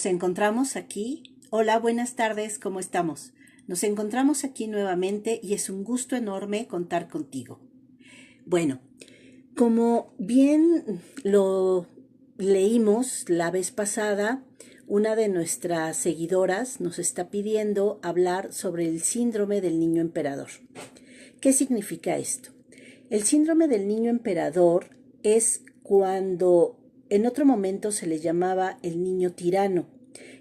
Nos encontramos aquí. Hola, buenas tardes, ¿cómo estamos? Nos encontramos aquí nuevamente y es un gusto enorme contar contigo. Bueno, como bien lo leímos la vez pasada, una de nuestras seguidoras nos está pidiendo hablar sobre el síndrome del niño emperador. ¿Qué significa esto? El síndrome del niño emperador es cuando en otro momento se le llamaba el niño tirano,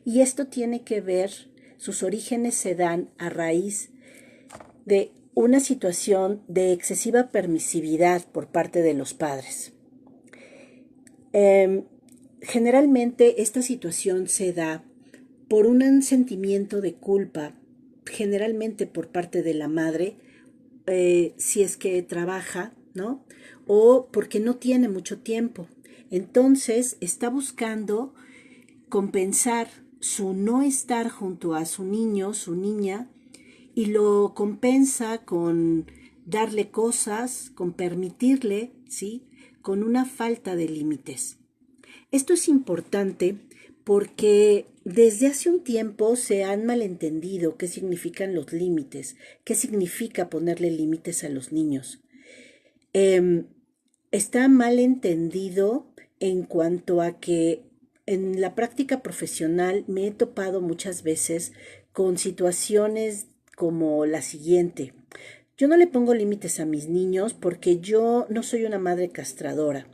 y esto tiene que ver, sus orígenes se dan a raíz de una situación de excesiva permisividad por parte de los padres. Generalmente esta situación se da por un sentimiento de culpa, generalmente por parte de la madre, si es que trabaja, ¿no? O porque no tiene mucho tiempo. Entonces está buscando compensar su no estar junto a su niño, su niña, y lo compensa con darle cosas, con permitirle, ¿sí? Con una falta de límites. Esto es importante porque desde hace un tiempo se han malentendido qué significan los límites, qué significa ponerle límites a los niños. Está mal entendido en cuanto a que en la práctica profesional me he topado muchas veces con situaciones como la siguiente. Yo no le pongo límites a mis niños porque yo no soy una madre castradora.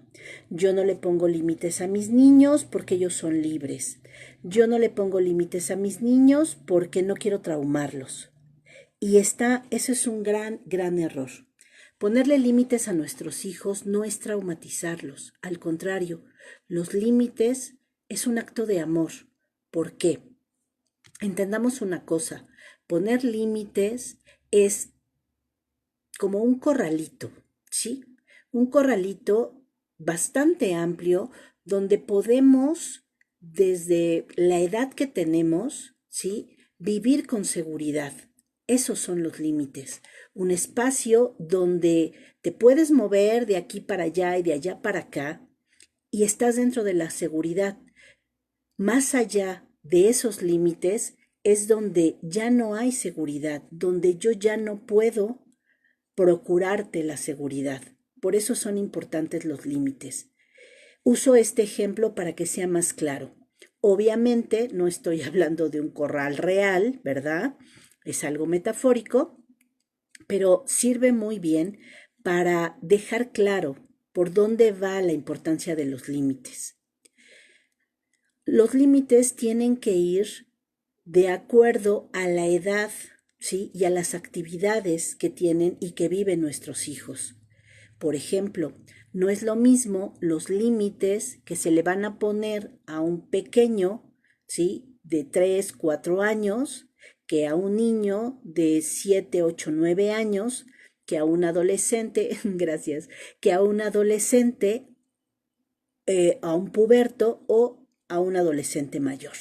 Yo no le pongo límites a mis niños porque ellos son libres. Yo no le pongo límites a mis niños porque no quiero traumarlos. Y eso es un gran error. Ponerle límites a nuestros hijos no es traumatizarlos. Al contrario, los límites es un acto de amor. ¿Por qué? Entendamos una cosa. Poner límites es como un corralito, ¿sí? Un corralito bastante amplio donde podemos, desde la edad que tenemos, ¿sí? Vivir con seguridad. Esos son los límites. Un espacio donde te puedes mover de aquí para allá y de allá para acá y estás dentro de la seguridad. Más allá de esos límites es donde ya no hay seguridad, donde yo ya no puedo procurarte la seguridad. Por eso son importantes los límites. Uso este ejemplo para que sea más claro. Obviamente no estoy hablando de un corral real, ¿verdad? Es algo metafórico, pero sirve muy bien para dejar claro por dónde va la importancia de los límites. Los límites tienen que ir de acuerdo a la edad, ¿sí? Y a las actividades que tienen y que viven nuestros hijos. Por ejemplo, no es lo mismo los límites que se le van a poner a un pequeño, ¿sí? De 3, 4 años, que a un niño de 7, 8, 9 años, que a un adolescente, gracias, que a un adolescente, a un puberto o a un adolescente mayor.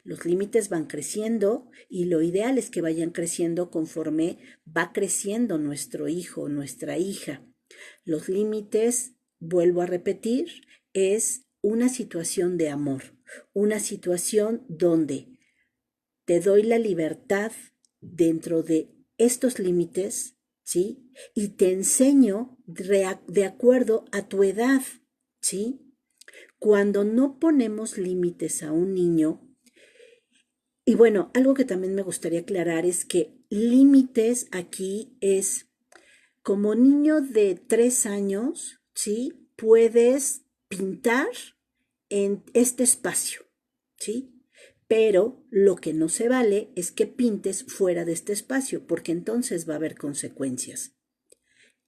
Los límites van creciendo y lo ideal es que vayan creciendo conforme va creciendo nuestro hijo, nuestra hija. Los límites, vuelvo a repetir, es una situación de amor, una situación donde te doy la libertad dentro de estos límites, ¿sí? Y te enseño de acuerdo a tu edad, ¿sí? Cuando no ponemos límites a un niño, y bueno, algo que también me gustaría aclarar es que límites aquí es como niño de 3 años, ¿sí? Puedes pintar en este espacio, ¿sí? Pero lo que no se vale es que pintes fuera de este espacio, porque entonces va a haber consecuencias.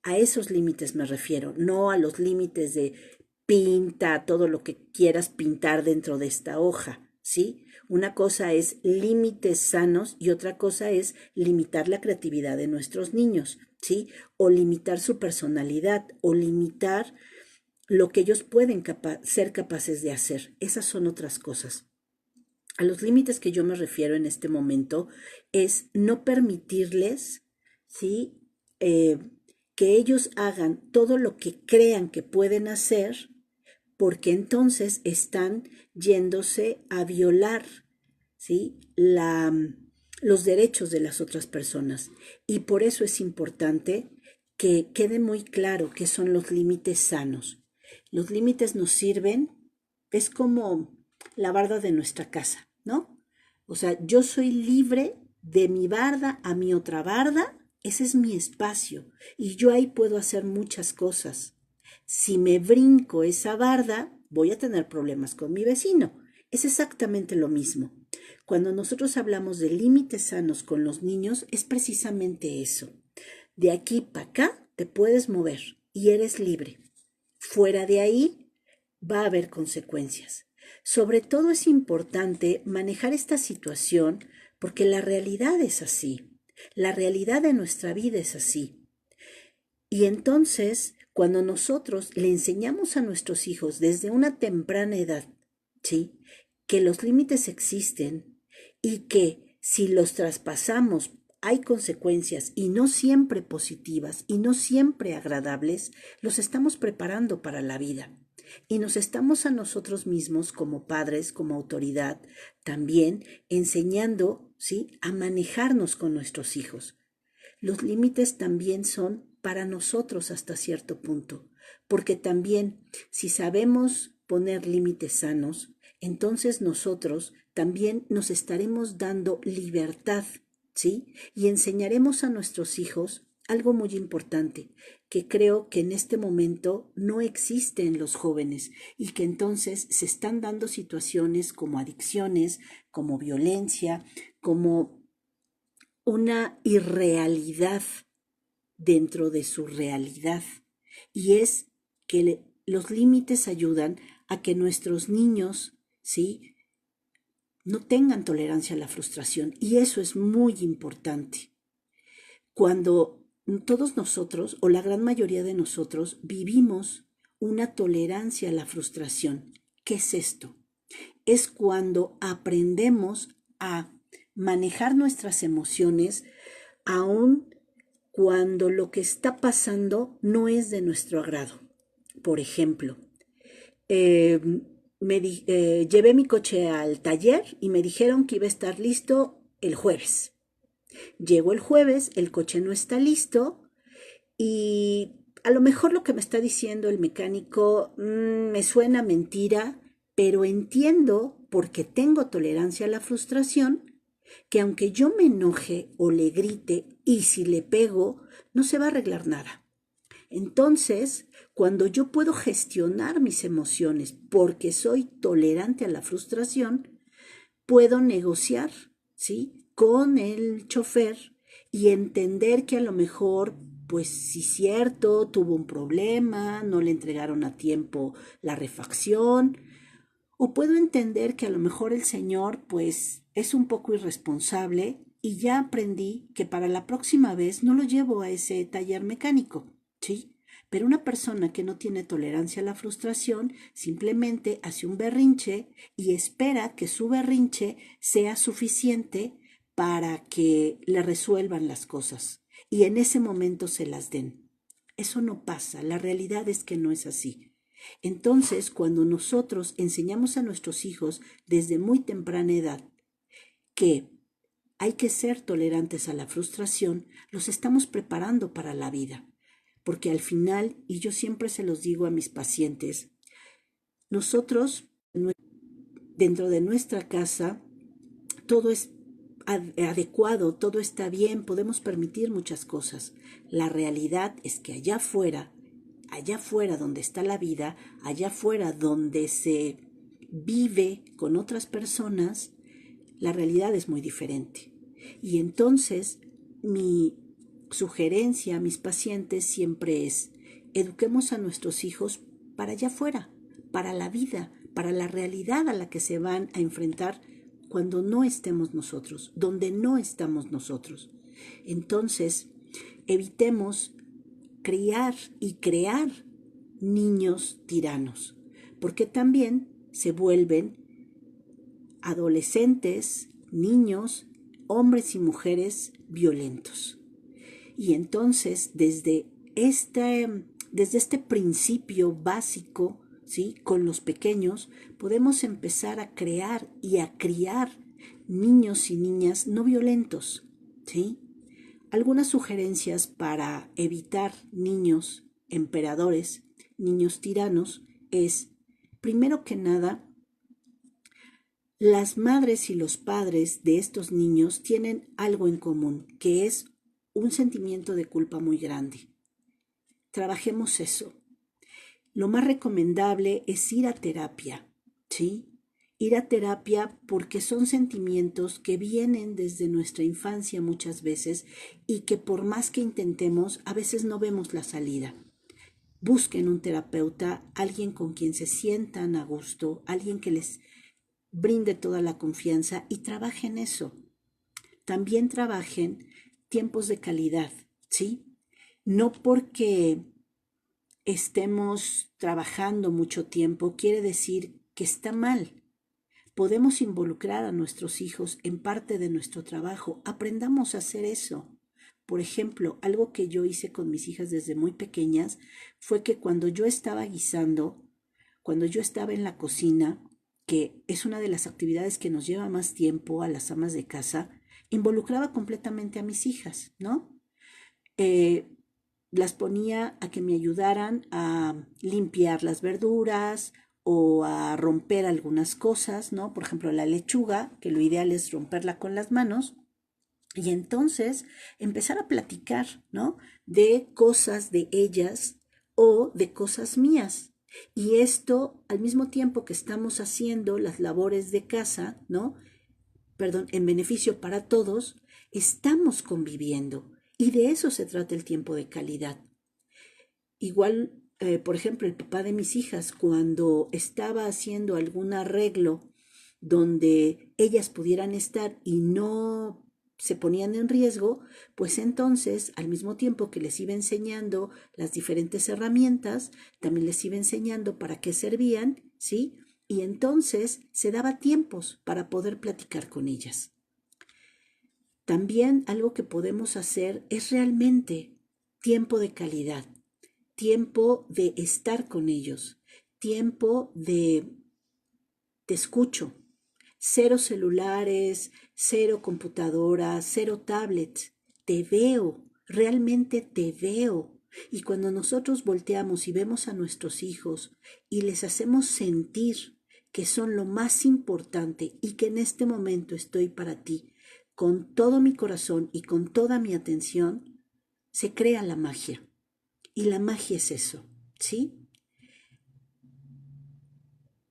A esos límites me refiero, no a los límites de pinta todo lo que quieras pintar dentro de esta hoja, ¿sí? Una cosa es límites sanos y otra cosa es limitar la creatividad de nuestros niños, ¿sí? O limitar su personalidad o limitar lo que ellos pueden ser capaces de hacer. Esas son otras cosas. A los límites que yo me refiero en este momento es no permitirles, ¿sí? Que ellos hagan todo lo que crean que pueden hacer porque entonces están yéndose a violar, ¿sí? Los derechos de las otras personas. Y por eso es importante que quede muy claro qué son los límites sanos. Los límites nos sirven, es como la barda de nuestra casa, ¿no? O sea, yo soy libre de mi barda a mi otra barda, ese es mi espacio y yo ahí puedo hacer muchas cosas. Si me brinco esa barda, voy a tener problemas con mi vecino. Es exactamente lo mismo. Cuando nosotros hablamos de límites sanos con los niños, es precisamente eso. De aquí para acá te puedes mover y eres libre. Fuera de ahí va a haber consecuencias. Sobre todo es importante manejar esta situación porque la realidad es así. La realidad de nuestra vida es así. Y entonces, cuando nosotros le enseñamos a nuestros hijos desde una temprana edad, ¿sí?, que los límites existen y que si los traspasamos hay consecuencias y no siempre positivas y no siempre agradables, los estamos preparando para la vida. Y nos estamos a nosotros mismos como padres, como autoridad, también enseñando, ¿sí?, a manejarnos con nuestros hijos. Los límites también son para nosotros hasta cierto punto, porque también si sabemos poner límites sanos, entonces nosotros también nos estaremos dando libertad, ¿sí? Y enseñaremos a nuestros hijos algo muy importante, que creo que en este momento no existe en los jóvenes y que entonces se están dando situaciones como adicciones, como violencia, como una irrealidad dentro de su realidad. Y es que los límites ayudan a que nuestros niños, ¿sí?, no tengan tolerancia a la frustración. Y eso es muy importante. Cuando todos nosotros, o la gran mayoría de nosotros, vivimos una tolerancia a la frustración, ¿qué es esto? Es cuando aprendemos a manejar nuestras emociones aun cuando lo que está pasando no es de nuestro agrado. Por ejemplo, llevé mi coche al taller y me dijeron que iba a estar listo el jueves. Llego el jueves, el coche no está listo y a lo mejor lo que me está diciendo el mecánico me suena mentira, pero entiendo, porque tengo tolerancia a la frustración, que aunque yo me enoje o le grite y si le pego, no se va a arreglar nada. Entonces, cuando yo puedo gestionar mis emociones porque soy tolerante a la frustración, puedo negociar, ¿sí?, con el chofer y entender que a lo mejor, pues sí, cierto, tuvo un problema, no le entregaron a tiempo la refacción, o puedo entender que a lo mejor el señor, pues, es un poco irresponsable y ya aprendí que para la próxima vez no lo llevo a ese taller mecánico, ¿sí? Pero una persona que no tiene tolerancia a la frustración simplemente hace un berrinche y espera que su berrinche sea suficiente para que le resuelvan las cosas y en ese momento se las den. Eso no pasa, la realidad es que no es así. Entonces, cuando nosotros enseñamos a nuestros hijos desde muy temprana edad que hay que ser tolerantes a la frustración, los estamos preparando para la vida. Porque al final, y yo siempre se los digo a mis pacientes, nosotros, dentro de nuestra casa, todo es adecuado, todo está bien, podemos permitir muchas cosas. La realidad es que allá afuera donde está la vida, allá afuera donde se vive con otras personas, la realidad es muy diferente. Y entonces mi sugerencia a mis pacientes siempre es: eduquemos a nuestros hijos para allá afuera, para la vida, para la realidad a la que se van a enfrentar cuando no estemos nosotros, donde no estamos nosotros. Entonces, evitemos criar y crear niños tiranos, porque también se vuelven adolescentes, niños, hombres y mujeres violentos. Y entonces, desde este principio básico ¿sí? Con los pequeños podemos empezar a crear y a criar niños y niñas no violentos, ¿sí? Algunas sugerencias para evitar niños emperadores, niños tiranos, es, primero que nada, las madres y los padres de estos niños tienen algo en común, que es un sentimiento de culpa muy grande. Trabajemos eso. Lo más recomendable es ir a terapia, ¿sí? Ir a terapia porque son sentimientos que vienen desde nuestra infancia muchas veces y que por más que intentemos, a veces no vemos la salida. Busquen un terapeuta, alguien con quien se sientan a gusto, alguien que les brinde toda la confianza y trabajen eso. También trabajen tiempos de calidad, ¿sí? No porque estemos trabajando mucho tiempo quiere decir que está mal. Podemos involucrar a nuestros hijos en parte de nuestro trabajo. Aprendamos a hacer eso. Por ejemplo, algo que yo hice con mis hijas desde muy pequeñas fue que cuando yo estaba guisando, cuando yo estaba en la cocina, que es una de las actividades que nos lleva más tiempo a las amas de casa, involucraba completamente a mis hijas, ¿no? Las ponía a que me ayudaran a limpiar las verduras o a romper algunas cosas, ¿no? Por ejemplo, la lechuga, que lo ideal es romperla con las manos, y entonces empezar a platicar, ¿no? De cosas de ellas o de cosas mías. Y esto, al mismo tiempo que estamos haciendo las labores de casa, ¿no? Perdón, en beneficio para todos, estamos conviviendo. Y de eso se trata el tiempo de calidad. Igual, por ejemplo, el papá de mis hijas, cuando estaba haciendo algún arreglo donde ellas pudieran estar y no se ponían en riesgo, pues entonces, al mismo tiempo que les iba enseñando las diferentes herramientas, también les iba enseñando para qué servían, ¿sí? Y entonces se daba tiempos para poder platicar con ellas. También algo que podemos hacer es realmente tiempo de calidad, tiempo de estar con ellos, tiempo de te escucho. Cero celulares, cero computadoras, cero tablets. Te veo, realmente te veo. Y cuando nosotros volteamos y vemos a nuestros hijos y les hacemos sentir que son lo más importante y que en este momento estoy para ti, con todo mi corazón y con toda mi atención, se crea la magia. Y la magia es eso, ¿sí?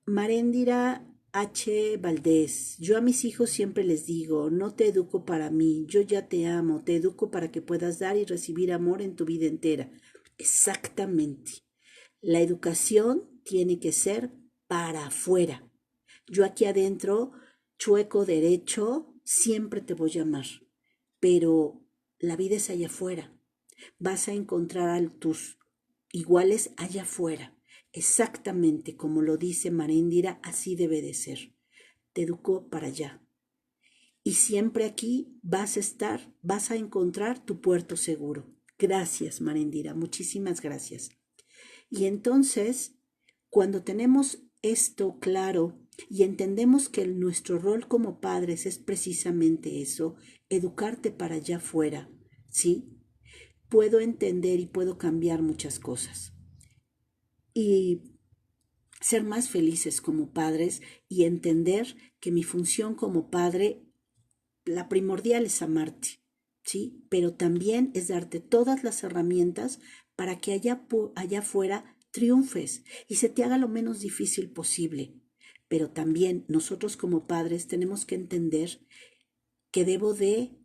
Maréndira H. Valdés, yo a mis hijos siempre les digo, no te educo para mí, yo ya te amo, te educo para que puedas dar y recibir amor en tu vida entera. Exactamente. La educación tiene que ser para afuera. Yo aquí adentro, chueco derecho, siempre te voy a amar, pero la vida es allá afuera. Vas a encontrar a tus iguales allá afuera. Exactamente como lo dice Maréndira, así debe de ser. Te educó para allá. Y siempre aquí vas a estar, vas a encontrar tu puerto seguro. Gracias, Maréndira, muchísimas gracias. Y entonces, cuando tenemos esto claro y entendemos que nuestro rol como padres es precisamente eso, educarte para allá afuera, ¿sí? Puedo entender y puedo cambiar muchas cosas. Y ser más felices como padres y entender que mi función como padre, la primordial es amarte, ¿sí? Pero también es darte todas las herramientas para que allá afuera triunfes y se te haga lo menos difícil posible. Pero también nosotros como padres tenemos que entender que debo de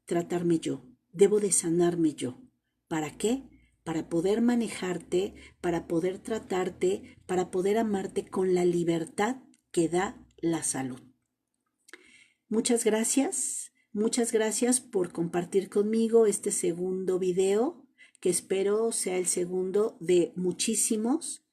tratarme yo, debo de sanarme yo. ¿Para qué? Para poder manejarte, para poder tratarte, para poder amarte con la libertad que da la salud. Muchas gracias por compartir conmigo este segundo video, que espero sea el segundo de muchísimos.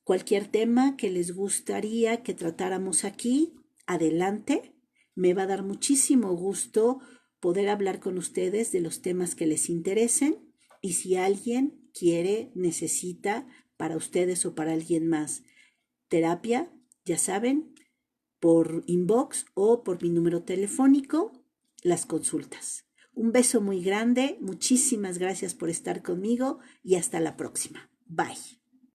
Cualquier tema que les gustaría que tratáramos aquí, adelante. Me va a dar muchísimo gusto poder hablar con ustedes de los temas que les interesen y si alguien quiere, necesita para ustedes o para alguien más. Terapia, ya saben, por inbox o por mi número telefónico, las consultas. Un beso muy grande, muchísimas gracias por estar conmigo y hasta la próxima. Bye.